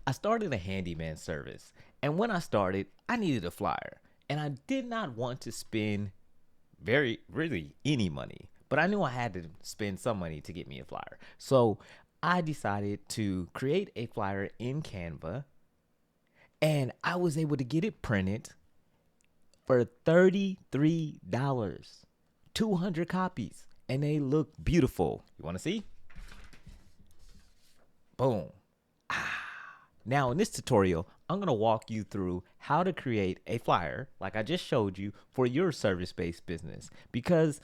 I started a handyman service, and when I started, I needed a flyer, and I did not want to spend very really any money, but I knew I had to spend some money to get me a flyer. So I decided to create a flyer in Canva, and I was able to get it printed for $33, 200 copies, and they look beautiful. You want to see? Boom. Now, in this tutorial, I'm going to walk you through how to create a flyer like I just showed you for your service-based business, because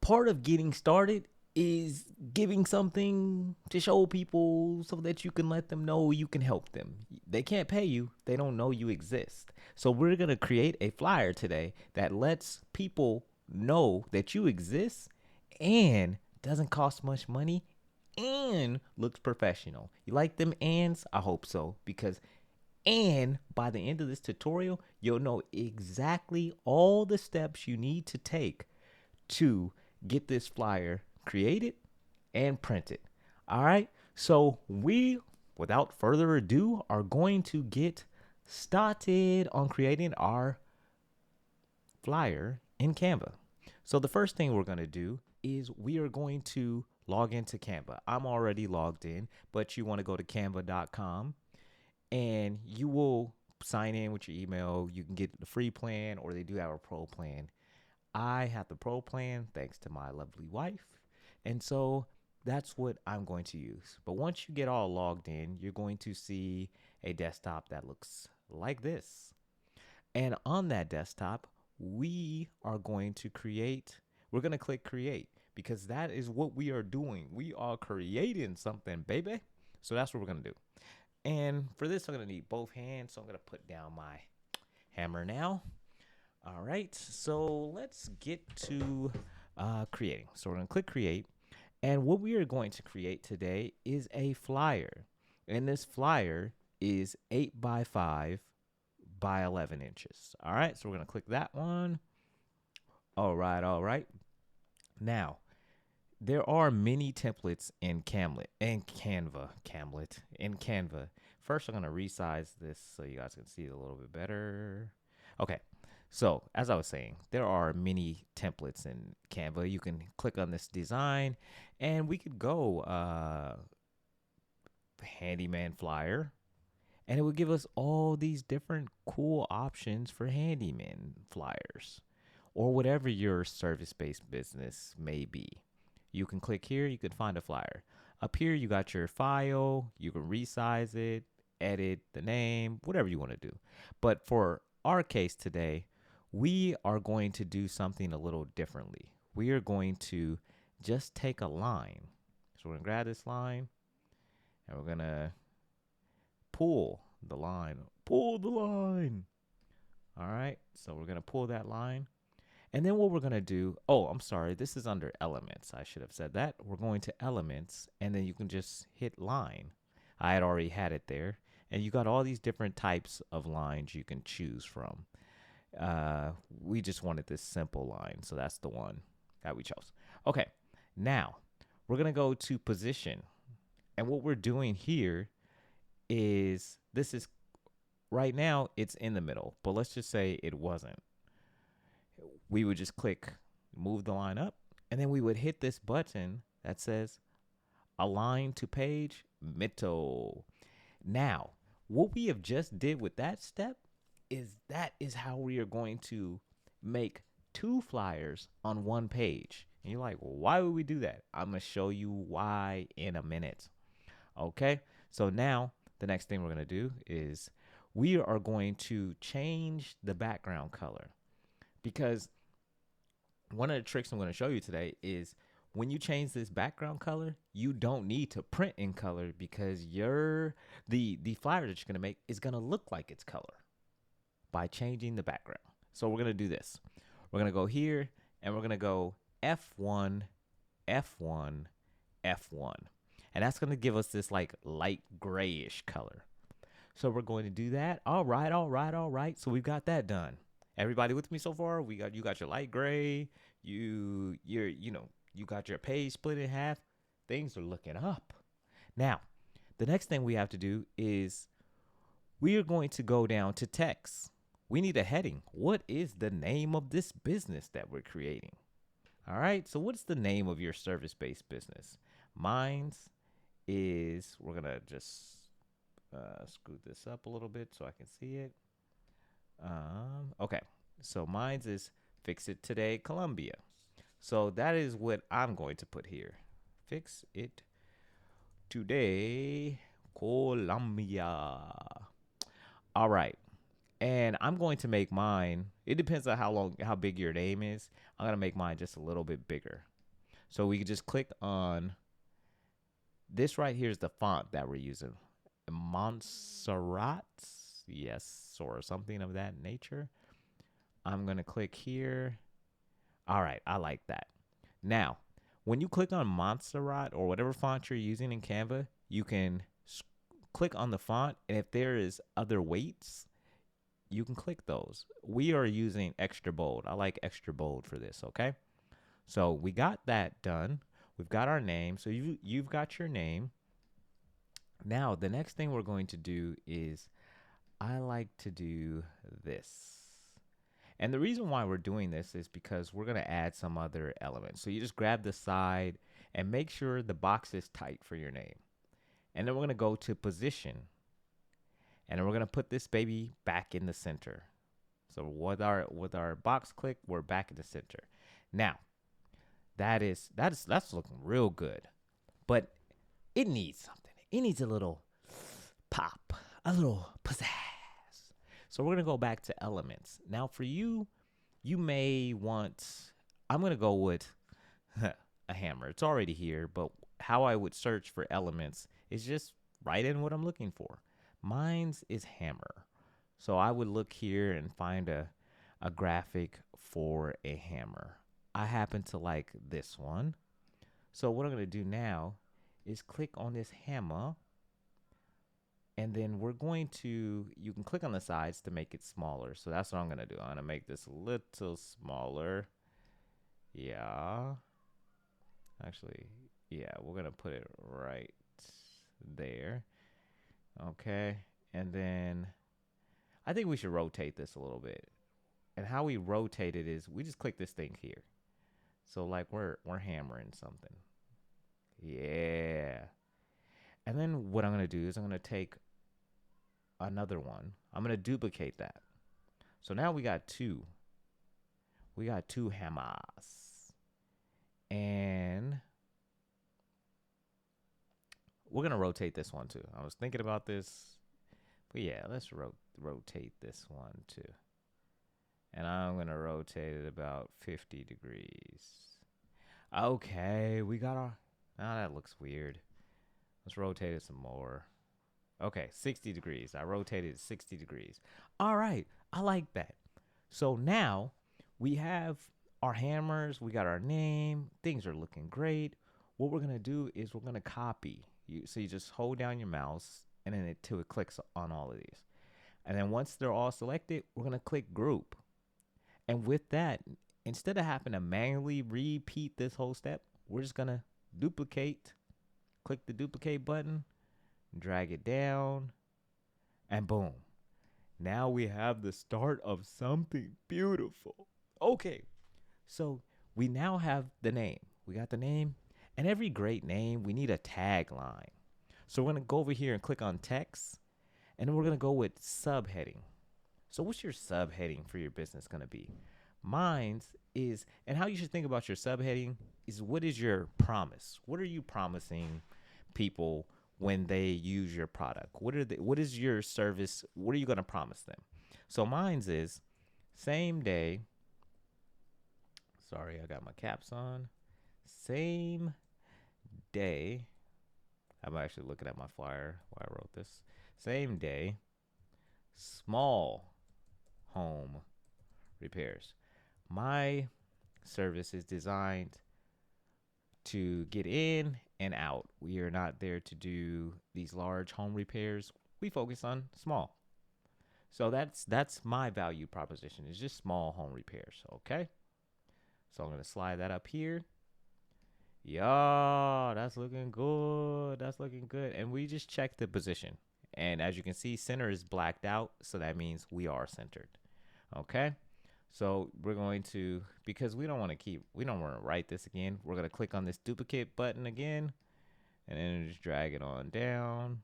part of getting started is giving something to show people so that you can let them know you can help them. They can't pay you, they don't know you exist. So we're going to create a flyer today that lets people know that you exist and doesn't cost much money and looks professional. You like them ands? I hope so, because and by the end of this tutorial, you'll know exactly all the steps you need to take to get this flyer created and printed. All right. So we, without further ado, are going to get started on creating our flyer in Canva. So the first thing we're going to do is we are going to log into Canva. I'm already logged in, but you want to go to canva.com and you will sign in with your email. You can get the free plan, or they do have a pro plan. I have the pro plan thanks to my lovely wife. And so that's what I'm going to use. But once you get all logged in, you're going to see a desktop that looks like this. And on that desktop, we're going to click create, because that is what we are doing. We are creating something, baby. So that's what we're going to do. And for this, I'm going to need both hands. So I'm going to put down my hammer now. All right, so let's get to creating. So we're going to click create. And what we are going to create today is a flyer. And this flyer is 8 by 5 by 11 inches. All right, so we're going to click that one. All right, all right. Now, there are many templates in Canva. First, I'm going to resize this so you guys can see it a little bit better. Okay. So, as I was saying, there are many templates in Canva. You can click on this design, and we could go handyman flyer, and it would give us all these different cool options for handyman flyers, or whatever your service-based business may be. You can click here, you can find a flyer. Up here, you got your file, you can resize it, edit the name, whatever you want to do. But for our case today, we are going to do something a little differently. We are going to just take a line. So we're going to grab this line, and we're going to pull the line. Pull the line. All right, so we're going to pull that line. And then what we're going to do, oh, I'm sorry, this is under elements. I should have said that. We're going to elements, and then you can just hit line. I had already had it there. And you got all these different types of lines you can choose from. We just wanted this simple line, so that's the one that we chose. Okay, now we're going to go to position. And what we're doing here is, this is, right now, it's in the middle. But let's just say it wasn't. We would just click move the line up, and then we would hit this button that says align to page middle. Now, what we have just did with that step is how we are going to make 2 flyers on 1 page. And you're like, well, why would we do that? I'm going to show you why in a minute. Okay, so now the next thing we're going to do is we are going to change the background color, because one of the tricks I'm going to show you today is when you change this background color, you don't need to print in color, because the flyer that you're going to make is going to look like its color by changing the background. So we're going to do this. We're going to go here, and we're going to go F1, F1, F1. And that's going to give us this like light grayish color. So we're going to do that. All right, all right, all right. So we've got that done. Everybody with me so far? You got your light gray. You got your page split in half. Things are looking up. Now, the next thing we have to do is We are going to go down to text. We need a heading. What is the name of this business that we're creating? All right. So, what's the name of your service based business? Mine's is, we're going to just screw this up a little bit so I can see it. Okay. So, mine's is Fix It Today Columbia. So, that is what I'm going to put here. Fix It Today Columbia. All right. And I'm going to make mine. It depends on how big your name is. I'm gonna make mine just a little bit bigger. So we can just click on this right here is the font that we're using. Montserrat, yes, or something of that nature. I'm gonna click here. All right, I like that. Now, when you click on Montserrat or whatever font you're using in Canva, you can click on the font, and if there is other weights, you can click those. We are using extra bold. I like extra bold for this, okay? So we got that done. We've got our name. So you've got your name. Now, the next thing we're going to do is I like to do this. And the reason why we're doing this is because we're going to add some other elements. So you just grab the side and make sure the box is tight for your name. And then we're going to go to position. And then we're going to put this baby back in the center. So with our box click, we're back in the center. Now, that's looking real good. But it needs something. It needs a little pop, a little pizzazz. So we're going to go back to elements. Now for you, you may want, I'm going to go with a hammer. It's already here, but how I would search for elements is just write in what I'm looking for. Mine's is hammer. So I would look here and find a graphic for a hammer. I happen to like this one. So what I'm going to do now is click on this hammer. And then we're going to, you can click on the sides to make it smaller. So that's what I'm going to do. I'm going to make this a little smaller. Yeah. Actually, yeah, we're going to put it right there. Okay. And then I think we should rotate this a little bit. And how we rotate it is we just click this thing here. So like we're hammering something. Yeah. And then what I'm going to do is I'm going to take another one. I'm going to duplicate that. So now we got two. We got two hammers. And we're going to rotate this one too. I was thinking about this. But yeah, let's rotate this one too. And I'm going to rotate it about 50 degrees. Okay, we got our... Now that looks weird. Let's rotate it some more. Okay, 60 degrees. I rotated it 60 degrees. All right, I like that. So now we have our hammers. We got our name. Things are looking great. What we're going to do is we're going to copy. So you just hold down your mouse and then until it clicks on all of these. And then once they're all selected, we're going to click group. And with that, instead of having to manually repeat this whole step, we're just going to duplicate, click the duplicate button, drag it down, and boom. Now we have the start of something beautiful. Okay, so we now have the name. We got the name, and every great name, we need a tagline. So we're going to go over here and click on text, and then we're going to go with subheading. So what's your subheading for your business going to be? Mine's is, and how you should think about your subheading is, what is your promise? What are you promising people when they use your product? What is your service? What are you going to promise them? So mine's is same day. Sorry, I got my caps on. Same day. I'm actually looking at my flyer while I wrote this. Same day. Small home repairs. My service is designed to get in and out. We are not there to do these large home repairs. We focus on small. So that's my value proposition. It's just small home repairs, okay? So I'm going to slide that up here. Yeah, that's looking good. That's looking good. And we just check the position. And as you can see, center is blacked out. So that means we are centered. Okay. So we're going to, because we don't want to write this again. We're going to click on this duplicate button again, and then just drag it on down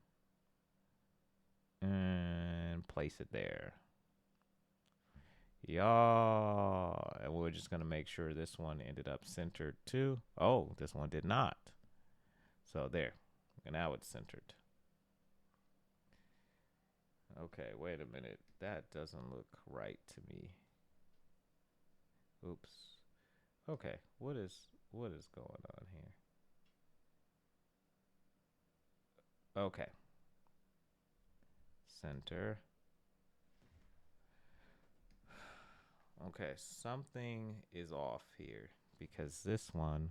and place it there. Yeah. And we're just going to make sure this one ended up centered too. Oh, this one did not. So there. And now it's centered. Okay, wait a minute. That doesn't look right to me. Oops. Okay, what is going on here? Okay. Center. Okay, something is off here because this one,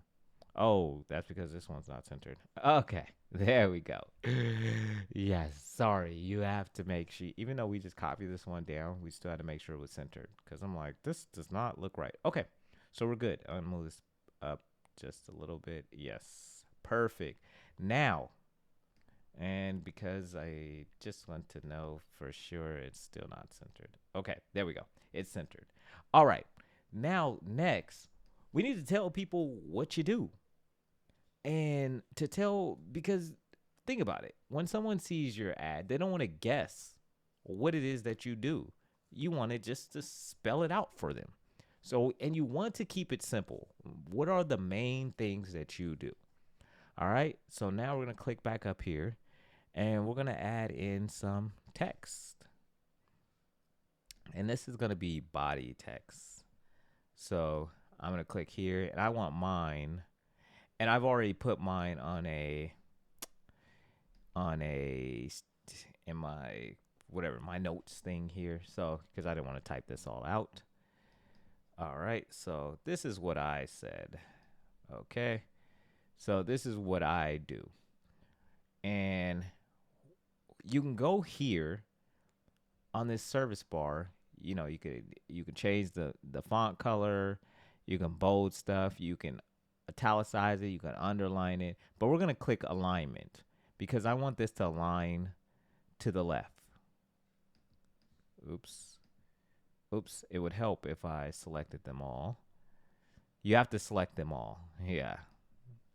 oh, that's because this one's not centered. Okay, there we go. Yes, sorry. You have to make sure, even though we just copied this one down, we still had to make sure it was centered because I'm like, this does not look right. Okay, so we're good. I'm gonna move this up just a little bit. Yes, perfect. Now, and because I just want to know for sure it's still not centered. Okay, there we go. It's centered. All right. Now, next, we need to tell people what you do. And to tell, because think about it. When someone sees your ad, they don't want to guess what it is that you do. You want it just to spell it out for them. So, and you want to keep it simple. What are the main things that you do? All right. So now we're going to click back up here and we're going to add in some text. And this is going to be body text. So I'm going to click here and I want mine. And I've already put mine on a in my whatever, my notes thing here. So, because I didn't want to type this all out. All right. So this is what I said. Okay. So this is what I do. And you can go here on this service bar. You know, you can change the font color, you can bold stuff, you can italicize it, you can underline it, but we're going to click alignment because I want this to align to the left. Oops, it would help if I selected them all. You have to select them all. Yeah.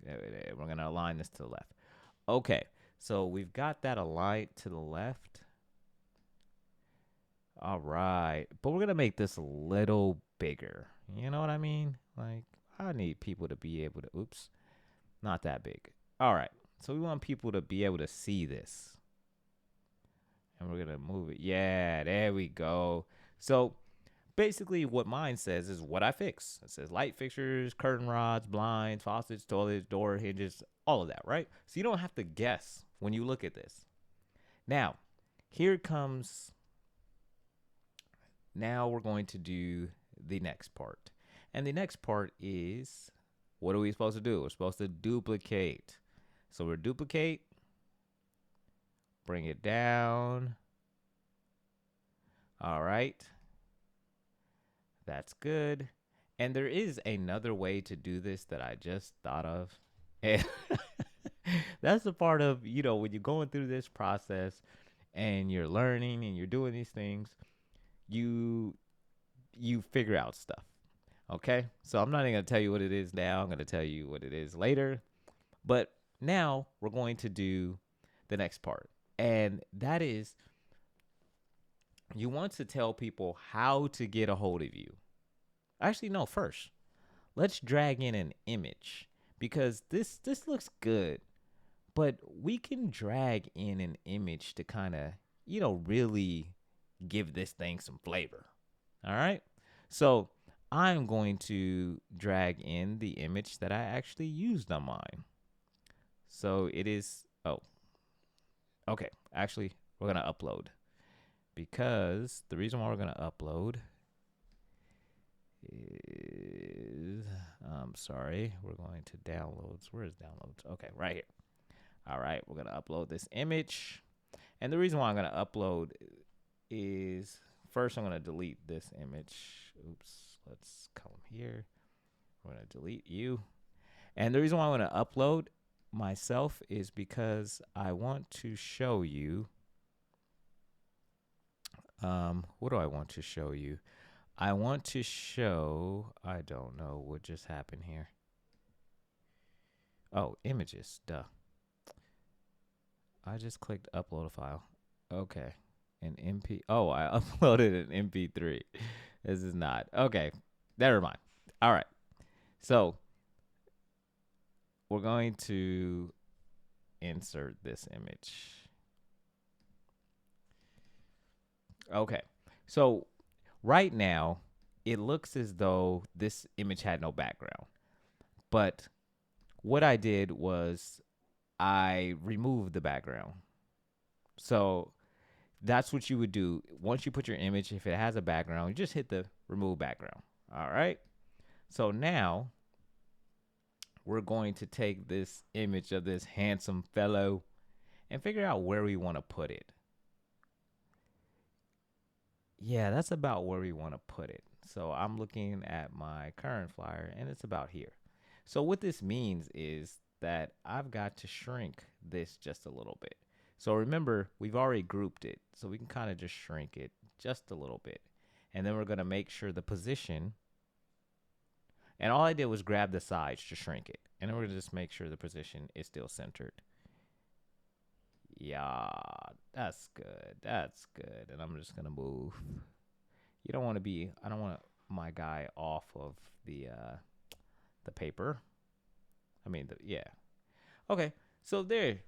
We're going to align this to the left. Okay. So we've got that aligned to the left. All right. But we're going to make this a little bigger. You know what I mean? Like, I need people to be able to, not that big. All right. So we want people to be able to see this. And we're going to move it. Yeah, there we go. So basically what mine says is what I fix. It says light fixtures, curtain rods, blinds, faucets, toilets, door hinges, all of that, right? So you don't have to guess when you look at this. Now, here comes, now we're going to do the next part. And the next part is, what are we supposed to do? We're supposed to duplicate. So we're duplicate, bring it down. All right. That's good. And there is another way to do this that I just thought of. And that's the part of, you know, when you're going through this process and you're learning and you're doing these things, you figure out stuff. Okay? So I'm not even going to tell you what it is now. I'm going to tell you what it is later. But now we're going to do the next part. And that is, you want to tell people how to get a hold of you. Actually, no, first, let's drag in an image because this looks good, but we can drag in an image to kind of, you know, really give this thing some flavor. All right. So I'm going to drag in the image that I actually used on mine. So it is, oh, okay. Actually, we're going to upload because the reason why we're going to upload is, I'm sorry, we're going to downloads. Where is downloads? Okay, right here. All right, we're going to upload this image. And the reason why I'm going to upload is, first I'm going to delete this image. Oops, let's come here. We're going to delete you. And the reason why I'm going to upload myself is because I want to show you What do I want to show you? I want to show, I don't know what just happened here. Oh, images, duh. I just clicked upload a file. Okay. An MP. Oh, I uploaded an MP3. This is not. Okay. Never mind. All right. So we're going to insert this image. Okay. So right now, it looks as though this image had no background. But what I did was I removed the background. So that's what you would do. Once you put your image, if it has a background, you just hit the remove background. All right. So now we're going to take this image of this handsome fellow and figure out where we want to put it. Yeah, that's about where we want to put it. So I'm looking at my current flyer and it's about here. So what this means is that I've got to shrink this just a little bit. So remember, we've already grouped it. So we can kind of just shrink it just a little bit. And then we're going to make sure the position, and all I did was grab the sides to shrink it. And then we're going to just make sure the position is still centered. Yeah, that's good. That's good. And I'm just going to move. You don't want to be, I don't want my guy off of the paper. I mean, yeah. Okay, so there.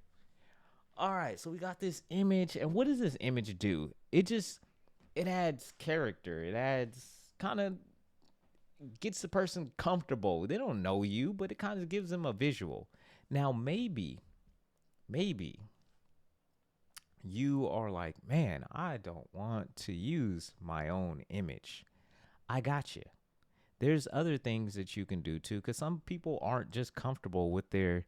All right, so we got this image. And what does this image do? It adds character. It adds kind of gets the person comfortable. They don't know you, but it kind of gives them a visual. Now, maybe you are like, man, I don't want to use my own image. I got you. There's other things that you can do too, because some people aren't just comfortable with their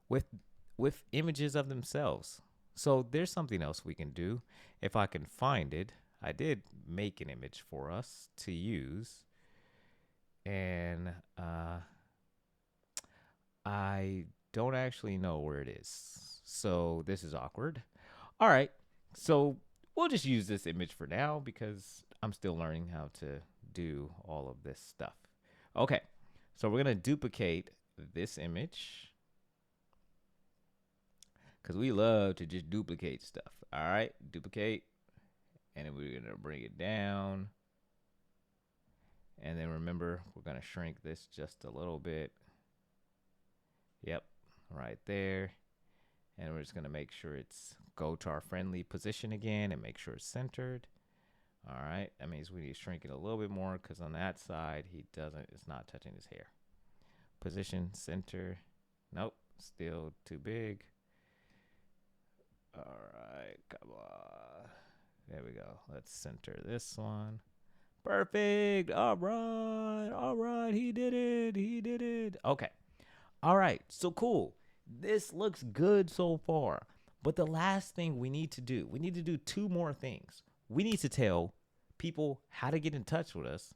with images of themselves. So there's something else we can do. If I can find it, I did make an image for us to use, and I don't actually know where it is. So this is awkward. All right. So we'll just use this image for now because I'm still learning how to do all of this stuff. Okay. So we're going to duplicate this image because we love to just duplicate stuff. All right. Duplicate. And then we're going to bring it down. And then remember, we're going to shrink this just a little bit. Yep. Right there. And we're just going to make sure it's go to our friendly position again and make sure it's centered. All right. That means we need to shrink it a little bit more because on that side, it's not touching his hair. Position, center. Nope. Still too big. All right. Come on. There we go. Let's center this one. Perfect. All right. All right. He did it. He did it. Okay. All right. So cool. This looks good so far. But the last thing we need to do two more things. We need to tell people how to get in touch with us.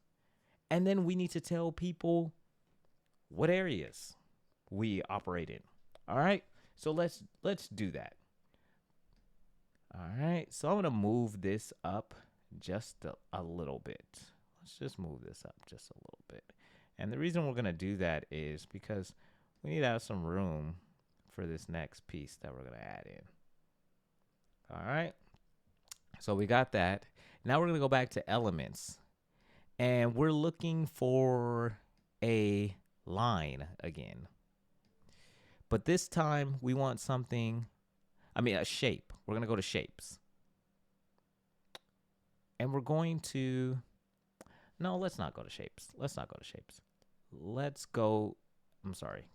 And then we need to tell people what areas we operate in. All right? So let's do that. All right. So I'm going to move this up just a little bit. Let's just move this up just a little bit. And the reason we're going to do that is because we need to have some room for this next piece that we're going to add in. All right. So we got that. Now we're going to go back to elements. And we're looking for a line again. But this time we want a shape. We're going to go to shapes. And we're going to, no, let's not go to shapes.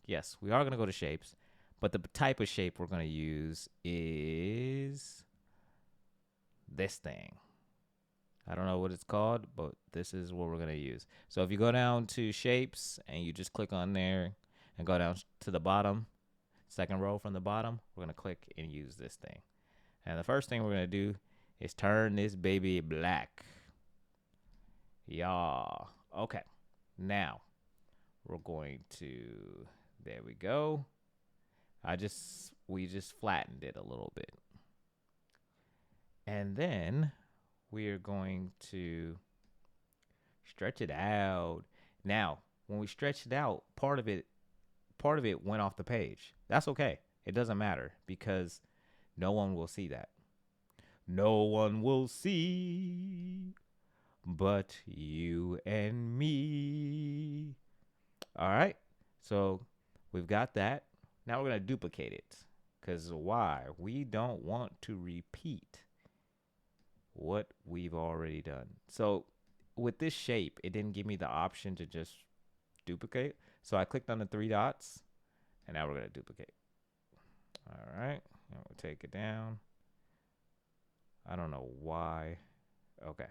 Yes, we are going to go to shapes. But the type of shape we're going to use is this thing. I don't know what it's called, but this is what we're going to use. So if you go down to shapes and you just click on there and go down to the bottom, second row from the bottom, we're going to click and use this thing. And the first thing we're going to do is turn this baby black. Yeah. Okay. Now we're going to, there we go. We just flattened it a little bit. And then we are going to stretch it out. Now, when we stretch it out, part of it went off the page. That's okay. It doesn't matter because no one will see that. No one will see but you and me. All right. So we've got that. Now we're going to duplicate it. Because why? We don't want to repeat what we've already done. So with this shape, it didn't give me the option to just duplicate. So I clicked on the three dots, and now we're going to duplicate. All right. And we'll take it down. I don't know why. Okay.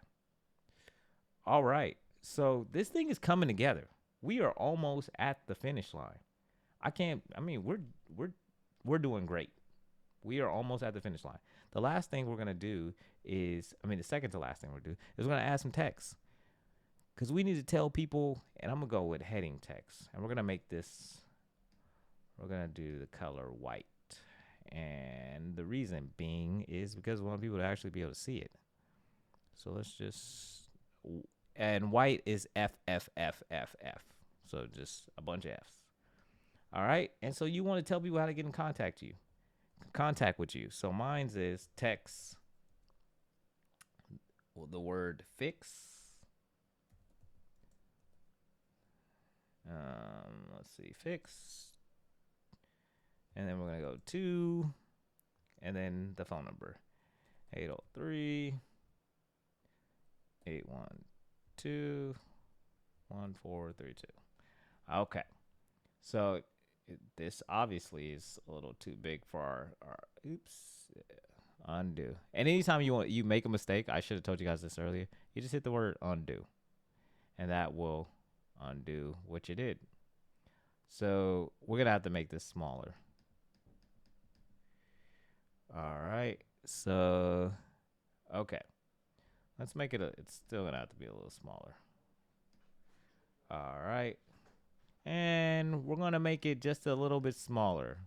All right. So this thing is coming together. We are almost at the finish line. We're doing great. We are almost at the finish line. The last thing we're going to do is, the second to last thing we're going to do is we're going to add some text. Because we need to tell people, and I'm going to go with heading text. And we're going to make this, we're going to do the color white. And the reason being is because we want people to actually be able to see it. So let's just, and white is F, F, F, F, F. So just a bunch of Fs. All right. And so you want to tell people how to get in contact with you. So mine's is text, the word fix. Let's see, fix. And then we're going to go to, and then the phone number, 803 812 1432. Okay. So this obviously is a little too big for our undo. And anytime you make a mistake, I should have told you guys this earlier, you just hit the word undo. And that will undo what you did. So we're going to have to make this smaller. All right. So, okay. Let's make it, it's still going to have to be a little smaller. All right. And we're going to make it just a little bit smaller.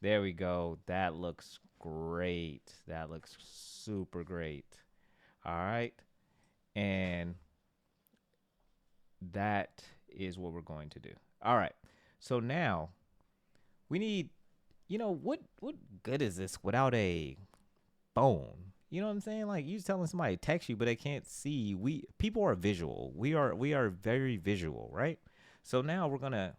There we go. That looks great. That looks super great. All right. And that is what we're going to do. All right. So now we need, what good is this without a phone? You know what I'm saying? Like, you telling somebody to text you, but they can't see. People are visual. We are very visual, right? So now we're gonna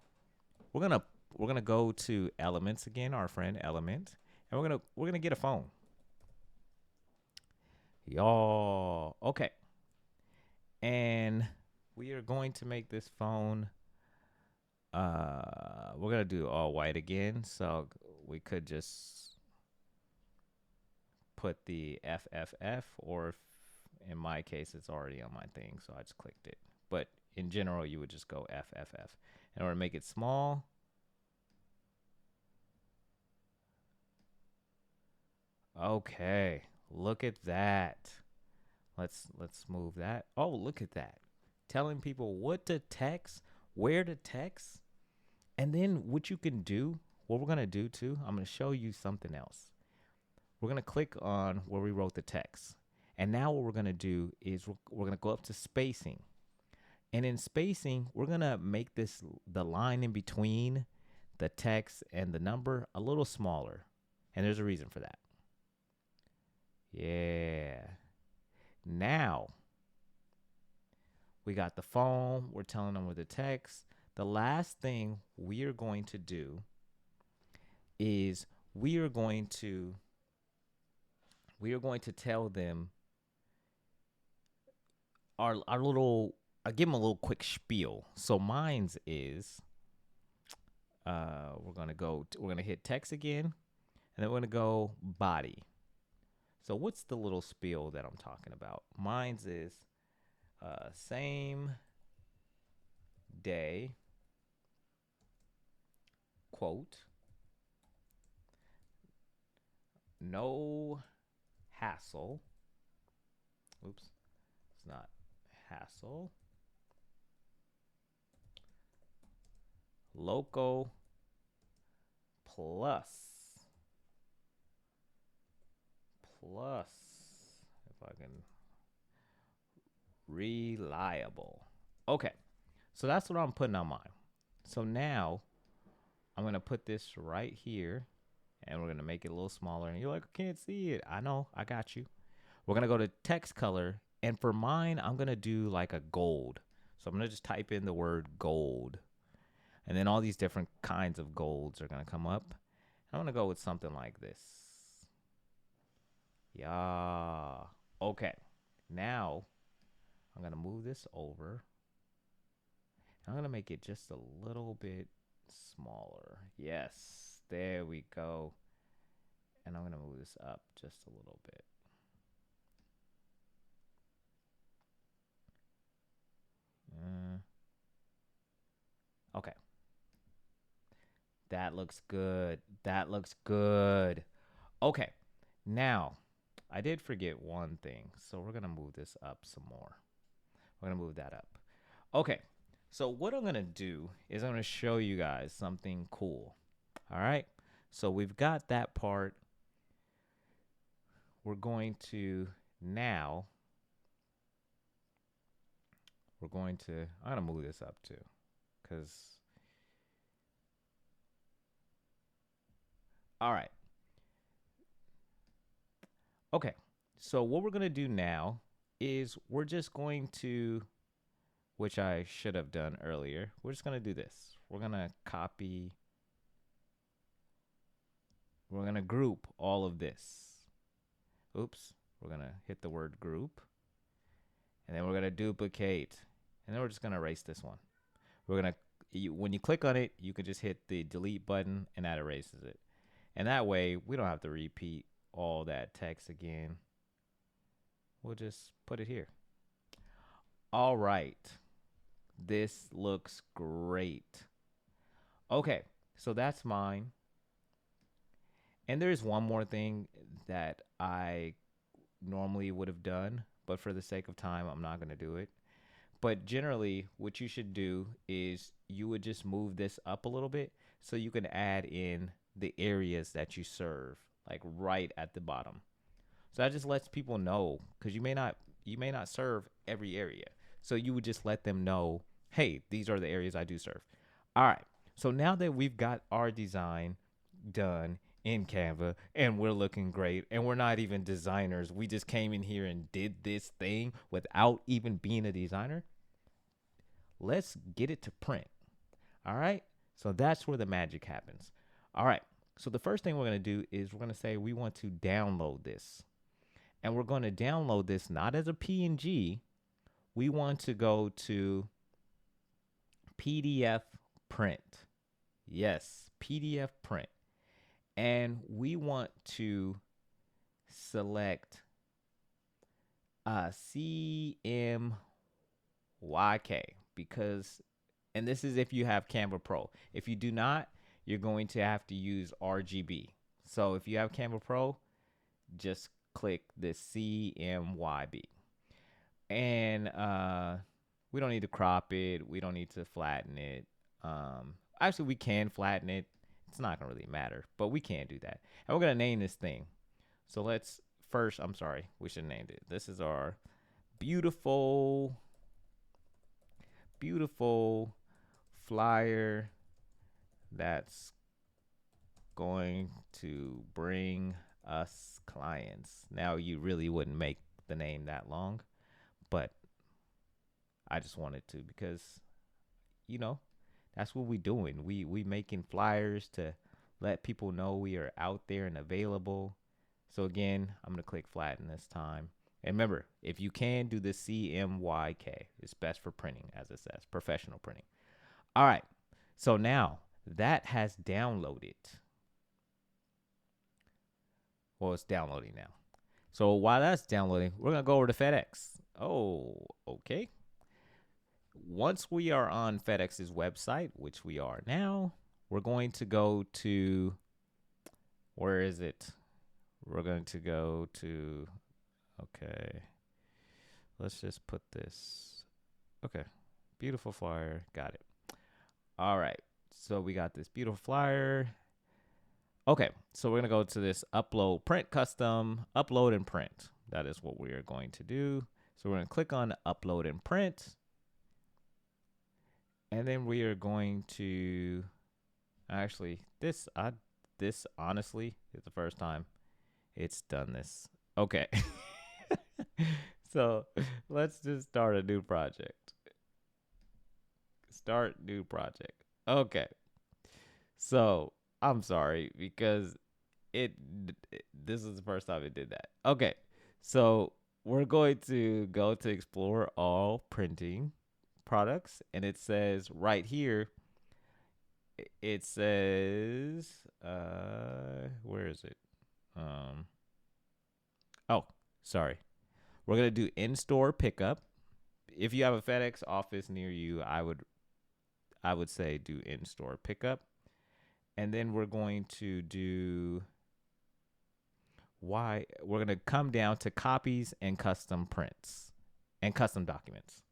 go to Elements again, our friend Element, and we're gonna get a phone. Y'all, okay. And we are going to make this phone. We're gonna do all white again, so we could just put the FFF, or in my case, it's already on my thing, so I just clicked it. But in general, you would just go FFF. In order to make it small, okay, look at that. Let's move that. Oh, look at that. Telling people what to text, where to text, and then what you can do. What we're gonna do too, I'm gonna show you something else. We're going to click on where we wrote the text. And now what we're going to do is we're going to go up to spacing. And in spacing, we're going to make the line in between the text and the number a little smaller. And there's a reason for that. Yeah. Now, we got the phone. We're telling them with the text. The last thing we are going to do is we are going to tell them our little, I'll give them a little quick spiel. So mine's is, we're going to hit text again, and then we're going to go body. So what's the little spiel that I'm talking about? Mine's is, same day, quote, no hassle. Oops, it's not hassle. Loco plus, if I can reliable. Okay, so that's what I'm putting on mine. So now I'm gonna put this right here, and we're gonna make it a little smaller. And you're like, I can't see it. I know, I got you. We're gonna go to text color, and for mine, I'm gonna do like a gold. So I'm gonna just type in the word gold, and then all these different kinds of golds are gonna come up. I'm gonna go with something like this. Yeah. Okay. Now I'm gonna move this over. I'm gonna make it just a little bit smaller. Yes. There we go. And I'm gonna move this up just a little bit. Okay. That looks good. That looks good. Okay. Now, I did forget one thing. So we're going to move this up some more. We're going to move that up. Okay. So what I'm going to do is I'm going to show you guys something cool. All right. So we've got that part. We're going to now, I'm going to move this up too, because, all right. Okay. So what we're going to do now is we're just going to, which I should have done earlier, we're just going to do this. We're going to copy, we're going to group all of this. Oops. We're going to hit the word group. And then we're going to duplicate. And then we're just going to erase this one. We're going to, when you click on it, you can just hit the delete button and that erases it. And that way, we don't have to repeat all that text again. We'll just put it here. All right. This looks great. Okay, so that's mine. And there's one more thing that I normally would have done, but for the sake of time, I'm not going to do it. But generally, what you should do is you would just move this up a little bit so you can add in the areas that you serve, like right at the bottom. So that just lets people know, because you may not serve every area. So you would just let them know, hey, these are the areas I do serve. All right. So now that we've got our design done in Canva and we're looking great and we're not even designers, we just came in here and did this thing without even being a designer. Let's get it to print. All right. So that's where the magic happens. All right. So the first thing we're going to do is we're going to say we want to download this. And we're going to download this not as a PNG. We want to go to PDF print. Yes, PDF print. And we want to select CMYK because, and this is if you have Canva Pro. If you do not, you're going to have to use RGB. So if you have Canva Pro, just click this CMYB. And we don't need to crop it. We don't need to flatten it. Actually, we can flatten it. It's not going to really matter, but we can do that. And we're going to name this thing. So let's first, I'm sorry, we should have named it. This is our beautiful, beautiful flyer that's going to bring us clients. Now, you really wouldn't make the name that long, but I just wanted to because, you know, that's what we doing. We making flyers to let people know we are out there and available. So again, I'm gonna click flatten this time. And remember, if you can do the CMYK, it's best for printing, as it says, professional printing. All right. So now that has downloaded. Well, it's downloading now. So while that's downloading, we're gonna go over to FedEx. Oh, okay. Once we are on FedEx's website, which we are now, we're going to go to, where is it? We're going to go to, okay, let's just put this, okay, beautiful flyer, got it. All right, so we got this beautiful flyer. Okay, so we're going to go to this upload, print custom, upload and print. That is what we are going to do. So we're going to click on upload and print. And then we are going to actually this honestly is the first time it's done this. Okay. So let's just start a new project. Start new project. Okay. So I'm sorry because it this is the first time it did that. Okay. So we're going to go to explore all printing products, and it says right here, it says where is it? Oh, sorry. We're going to do in-store pickup. If you have a FedEx office near you, I would say do in-store pickup. And then we're going to do we're going to come down to copies and custom prints and custom documents.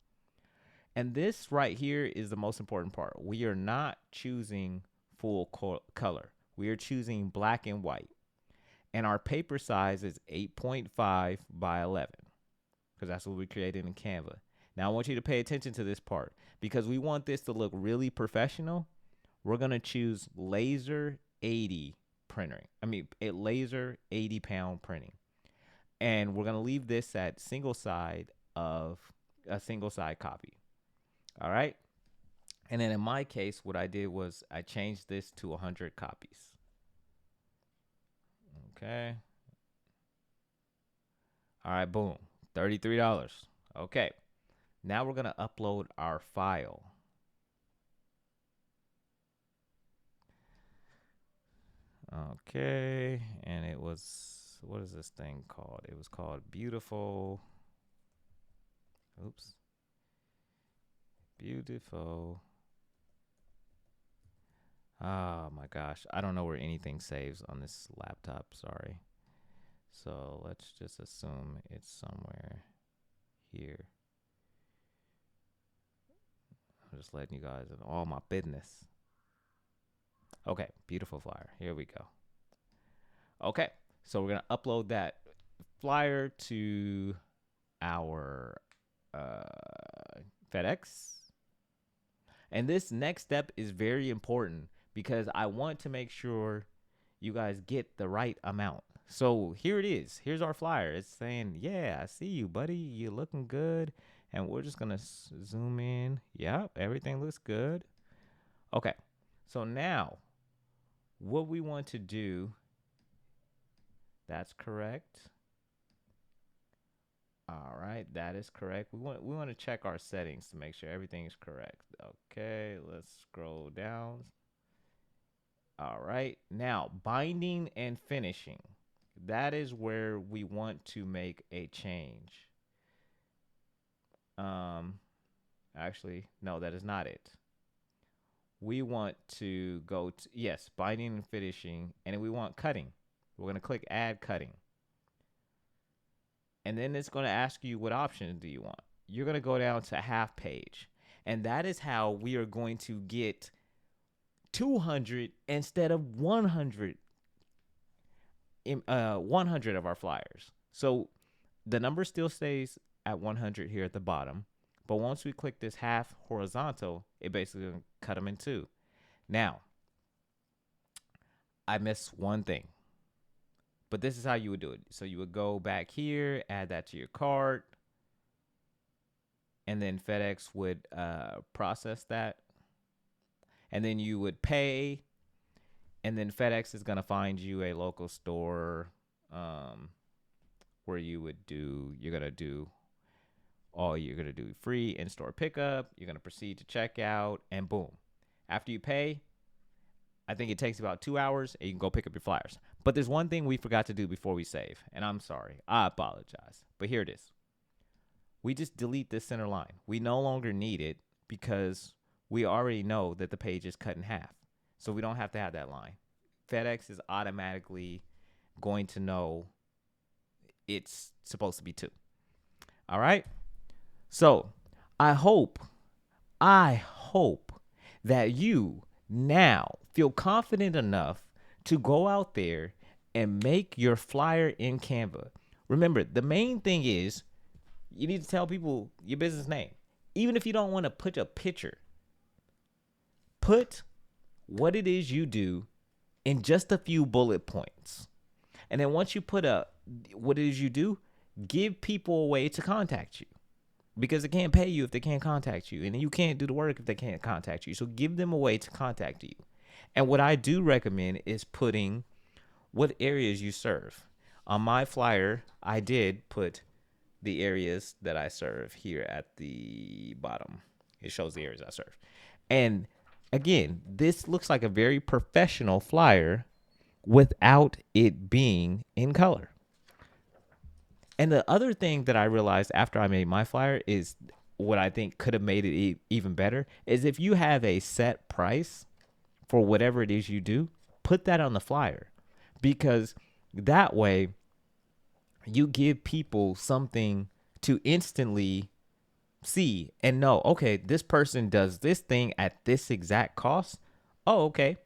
And this right here is the most important part. We are not choosing full color. We are choosing black and white. And our paper size is 8.5 by 11 because that's what we created in Canva. Now I want you to pay attention to this part because we want this to look really professional. We're going to choose laser 80 printing. A laser 80 pound printing. And we're going to leave this at single side of a single side copy. All right. And then in my case, what I did was I changed this to 100 copies. Okay. All right, boom. $33. Okay. Now we're going to upload our file. Okay. And it was, what is this thing called? It was called Beautiful. Oops. Beautiful. Oh my gosh. I don't know where anything saves on this laptop. Sorry. So let's just assume it's somewhere here. I'm just letting you guys in all my business. Okay, beautiful flyer. Here we go. Okay, so we're going to upload that flyer to our FedEx. And this next step is very important because I want to make sure you guys get the right amount. So here it is. Here's our flyer. It's saying, yeah, I see you, buddy. You're looking good. And we're just going to zoom in. Yeah, everything looks good. Okay. So now what we want to do, that's correct. All right, that is correct. We want to check our settings to make sure everything is correct. Okay, let's scroll down. All right, now binding and finishing. That is where we want to make a change. Actually, no, that is not it. We want to go to, yes, binding and finishing, and then we want cutting. We're going to click add cutting. And then it's going to ask you what options do you want. You're going to go down to half page. And that is how we are going to get 200 instead of 100 100 of our flyers. So the number still stays at 100 here at the bottom. But once we click this half horizontal, it basically going to cut them in two. Now, I missed one thing. But this is how you would do it. So you would go back here, add that to your cart, and then FedEx would process that. And then you would pay, and then FedEx is going to find you a local store where you're going to do free in-store pickup. You're going to proceed to checkout, and boom. After you pay, I think it takes about 2 hours, and you can go pick up your flyers. But there's one thing we forgot to do before we save, and I'm sorry. I apologize. But here it is. We just delete this center line. We no longer need it because we already know that the page is cut in half. So we don't have to have that line. FedEx is automatically going to know it's supposed to be 2. All right? So I hope that you now feel confident enough to go out there and make your flyer in Canva. Remember, the main thing is You need to tell people your business name. Even if you don't want to put a picture, put what it is you do in just a few bullet points. And then once you put what it is you do, give people a way to contact you, because they can't pay you if they can't contact you, and you can't do the work if they can't contact you. So give them a way to contact you. And what I do recommend is putting what areas you serve. On my flyer, I did put the areas that I serve here at the bottom. It shows the areas I serve. And again, this looks like a very professional flyer without it being in color. And the other thing that I realized after I made my flyer is what I think could have made it even better is if you have a set price for whatever it is you do, put that on the flyer, because that way you give people something to instantly see and know, okay, this person does this thing at this exact cost. Oh, okay.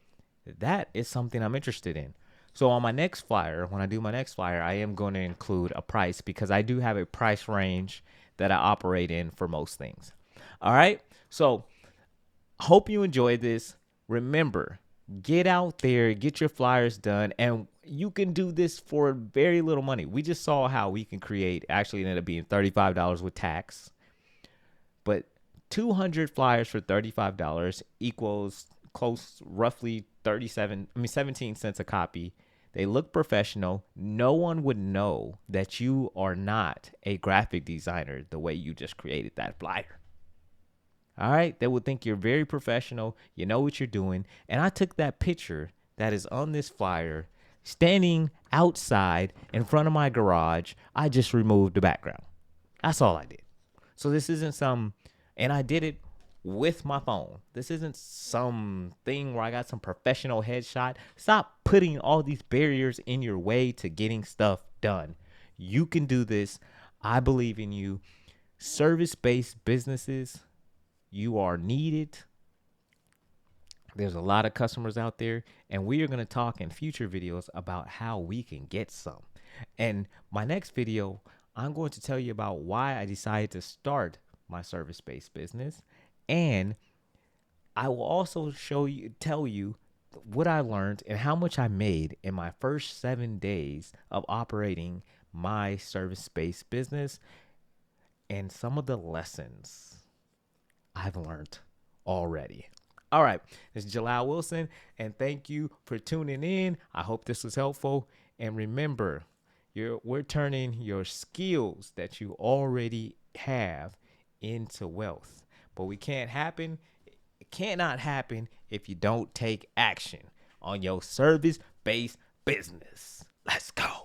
That is something I'm interested in. So on my next flyer, when I do my next flyer, I am going to include a price, because I do have a price range that I operate in for most things. All right. So hope you enjoyed this. Remember, get out there, get your flyers done, and you can do this for very little money. We just saw how we can create, actually it ended up being $35 with tax, but 200 flyers for $35 equals roughly 17 cents a copy. They look professional. No one would know that you are not a graphic designer the way you just created that flyer. All right, they would think you're very professional. You know what you're doing. And I took that picture that is on this flyer standing outside in front of my garage. I just removed the background. That's all I did. So this isn't and I did it with my phone. This isn't some thing where I got some professional headshot. Stop putting all these barriers in your way to getting stuff done. You can do this. I believe in you. Service-based businesses, you are needed. There's a lot of customers out there, and we are going to talk in future videos about how we can get some. And my next video, I'm going to tell you about why I decided to start my service-based business, and I will also tell you what I learned and how much I made in my first 7 days of operating my service-based business, and some of the lessons I've learned already. All right, this is Jalal Wilson, and thank you for tuning in. I hope this was helpful. And remember, we're turning your skills that you already have into wealth. But it cannot happen if you don't take action on your service-based business. Let's go.